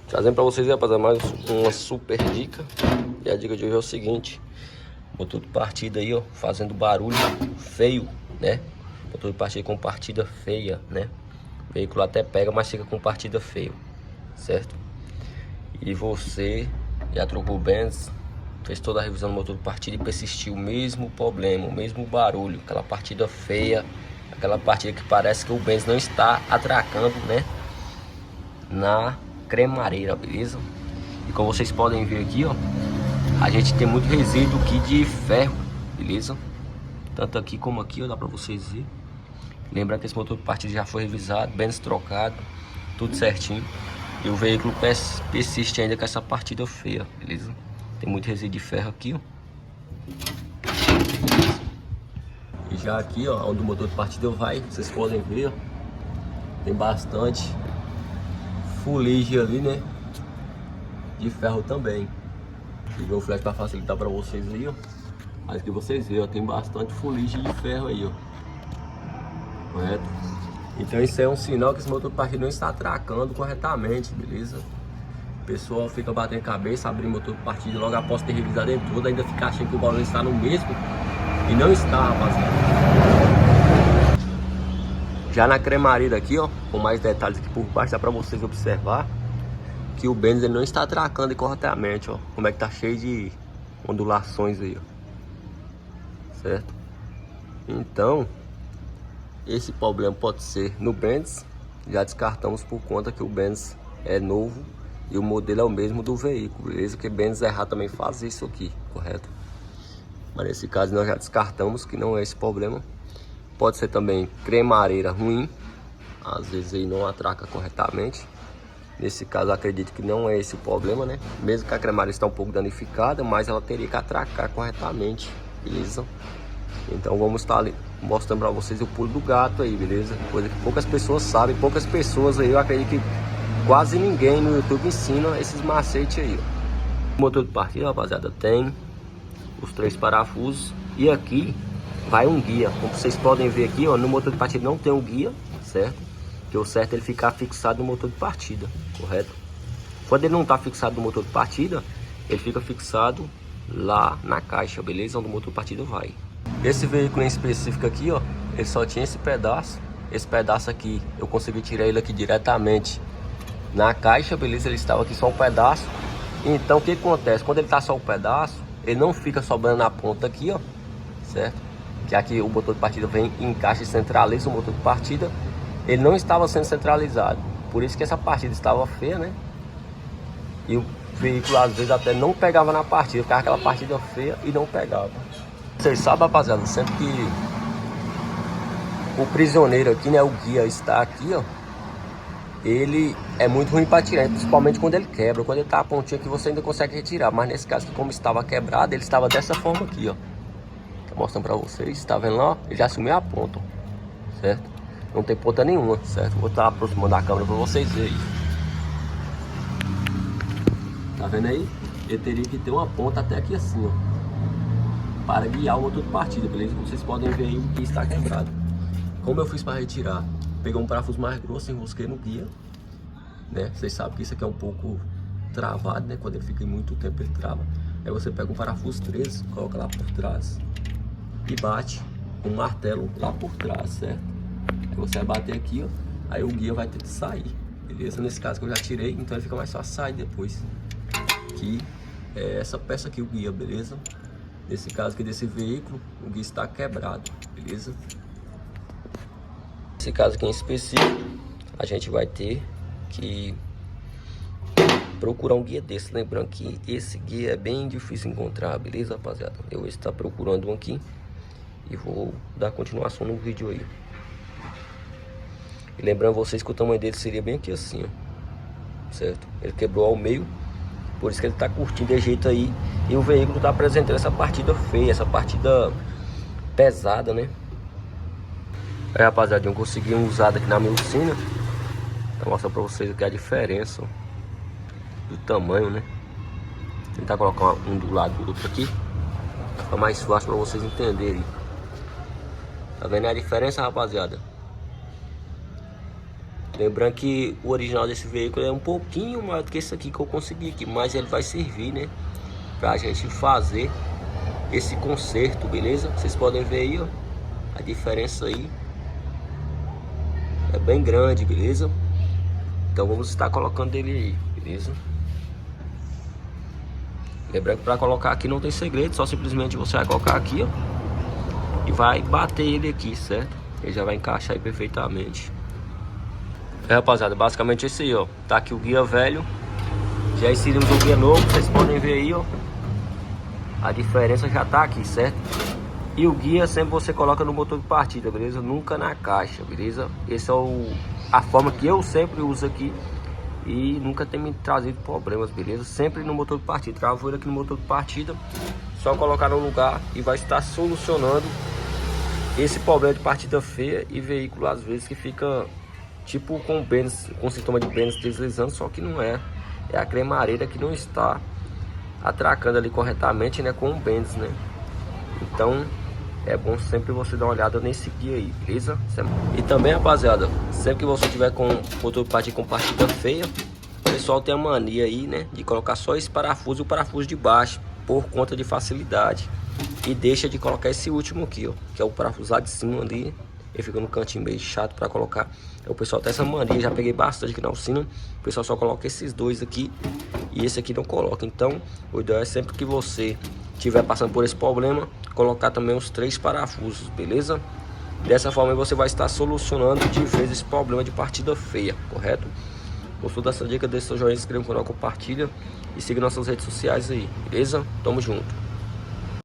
Trazendo pra vocês, rapaziada, mais uma super dica. E a dica de hoje é o seguinte: motor de partida aí, ó, fazendo barulho feio, né? Motor de partida com partida feia, né? O veículo até pega, mas fica com partida feio, certo? E você já trocou o Benz, fez toda a revisão do motor de partida e persistiu o mesmo problema, o mesmo barulho, aquela partida feia, aquela partida que parece que o Benz não está atracando, né? Na cremareira, beleza? E como vocês podem ver aqui, ó, a gente tem muito resíduo aqui de ferro, beleza? Tanto aqui como aqui, ó, dá pra vocês verem. Lembrando que esse motor de partida já foi revisado, Benz trocado, tudo certinho. E o veículo persiste ainda com essa partida feia, beleza? Tem muito resíduo de ferro aqui, ó. E já aqui, ó, onde o motor de partida vai, vocês podem ver, ó, tem bastante fuligem ali, né? De ferro também. Liguei o flash para facilitar para vocês aí, ó. Mas que vocês veem, ó, tem bastante fuligem de ferro aí, ó. Correto? Então isso é um sinal que esse motor de partida não está atracando corretamente, beleza? O pessoal fica batendo cabeça, abrindo o motor de partida logo após ter revisado ele tudo, ainda fica achando que o barulho está no mesmo. E não está, rapaziada. Já na cremareira aqui, ó, com mais detalhes aqui por baixo, dá para vocês observar que o Benz ele não está atracando corretamente, ó. Como é que tá cheio de ondulações aí, ó. Certo? Então, esse problema pode ser no Benz. Já descartamos por conta que o Benz é novo e o modelo é o mesmo do veículo, beleza? Que Benz errar também faz isso aqui, correto? Mas nesse caso nós já descartamos que não é esse problema. Pode ser também cremareira ruim, às vezes aí não atraca corretamente. Nesse caso acredito que não é esse o problema, né? Mesmo que a cremareira está um pouco danificada, mas ela teria que atracar corretamente, beleza? Então vamos estar ali mostrando para vocês o pulo do gato aí, beleza? Coisa que poucas pessoas sabem, poucas pessoas aí, eu acredito que quase ninguém no YouTube ensina esses macetes aí, ó. O motor de partida, rapaziada, tem os 3 parafusos e aqui vai um guia. Como vocês podem ver aqui, ó, no motor de partida não tem um guia, certo? Que o certo é ele ficar fixado no motor de partida, correto? Quando ele não está fixado no motor de partida, ele fica fixado lá na caixa, beleza? Onde o motor de partida vai. Esse veículo em específico aqui, ó, ele só tinha esse pedaço. Esse pedaço aqui, eu consegui tirar ele aqui diretamente na caixa, beleza? Ele estava aqui só um pedaço. Então o que acontece? Quando ele tá só um pedaço, ele não fica sobrando na ponta aqui, ó, certo? Que aqui o motor de partida vem, encaixa e centraliza o motor de partida. Ele não estava sendo centralizado, por isso que essa partida estava feia, né? E o veículo às vezes até não pegava na partida, ficava aquela partida feia e não pegava. Vocês sabem, rapaziada, sempre que o prisioneiro aqui, né, o guia está aqui, ó, ele é muito ruim para tirar, principalmente quando ele quebra. Quando ele tá a pontinha aqui, você ainda consegue retirar, mas nesse caso aqui, como estava quebrado, ele estava dessa forma aqui, ó. Tô mostrando para vocês, tá vendo lá? Ele já assumiu a ponta, ó, certo? Não tem ponta nenhuma, certo? Vou estar aproximando a câmera para vocês verem. Tá vendo aí? Ele teria que ter uma ponta até aqui assim, ó, para guiar o motor de partida, beleza? Como vocês podem ver aí que está quebrado. Como eu fiz para retirar? Peguei um parafuso mais grosso, enrosquei no guia, né? Vocês sabem que isso aqui é um pouco travado, né? Quando ele fica em muito tempo ele trava. Aí você pega um parafuso 13, coloca lá por trás e bate um martelo lá por trás, certo? Aí você vai bater aqui, ó, aí o guia vai ter que sair, beleza? Nesse caso que eu já tirei, então ele fica mais fácil sair depois. Que é essa peça aqui, o guia, beleza? Nesse caso aqui desse veículo, o guia está quebrado, beleza? Nesse caso aqui em específico, a gente vai ter que procurar um guia desse. Lembrando que esse guia é bem difícil encontrar, beleza, rapaziada? Eu vou estar procurando um aqui e vou dar continuação no vídeo aí. E lembrando vocês que o tamanho dele seria bem aqui assim, ó, certo? Ele quebrou ao meio, por isso que ele tá curtindo de jeito aí. E o veículo tá apresentando essa partida feia, essa partida pesada, né? Aí, rapaziada, eu consegui um usado aqui na minha oficina. Vou mostrar pra vocês aqui a diferença, ó, do tamanho, né? Vou tentar colocar um do lado do outro aqui, fica mais fácil pra vocês entenderem. Tá vendo a diferença, rapaziada? Lembrando que o original desse veículo é um pouquinho maior do que esse aqui que eu consegui aqui, mas ele vai servir, né, pra gente fazer esse conserto, beleza? Vocês podem ver aí, ó, a diferença aí é bem grande, beleza? Então vamos estar colocando ele aí, beleza? Lembrando que para colocar aqui não tem segredo, só simplesmente você vai colocar aqui, ó, e vai bater ele aqui, certo? Ele já vai encaixar aí perfeitamente. Rapaziada, basicamente esse aí, ó, tá aqui o guia velho, já inserimos o guia novo, vocês podem ver aí, ó, a diferença já tá aqui, certo? E o guia sempre você coloca no motor de partida, beleza? Nunca na caixa, beleza? Essa é a forma que eu sempre uso aqui e nunca tem me trazido problemas, beleza? Sempre no motor de partida, travou ele aqui no motor de partida, só colocar no lugar e vai estar solucionando esse problema de partida feia e veículo às vezes que fica tipo com bênus, com sintoma de bênus deslizando, só que não é. É a cremareira que não está atracando ali corretamente, né, com o bênus, né? Então é bom sempre você dar uma olhada nesse guia aí, beleza? E também, rapaziada, sempre que você tiver com motor de partida com partida feia, o pessoal tem a mania aí, né, de colocar só esse parafuso e o parafuso de baixo por conta de facilidade, e deixa de colocar esse último aqui, ó, que é o parafuso lá de cima ali. Ele fica no cantinho meio chato para colocar. O pessoal tem essa mania, já peguei bastante aqui na oficina. O pessoal só coloca esses dois aqui e esse aqui não coloca. Então o ideal é sempre que você estiver passando por esse problema, colocar também os 3 parafusos, beleza? Dessa forma você vai estar solucionando de vez esse problema de partida feia, correto? Gostou dessa dica? Deixa seu joinha, se inscreva no canal, compartilha e siga nossas redes sociais aí, beleza? Tamo junto.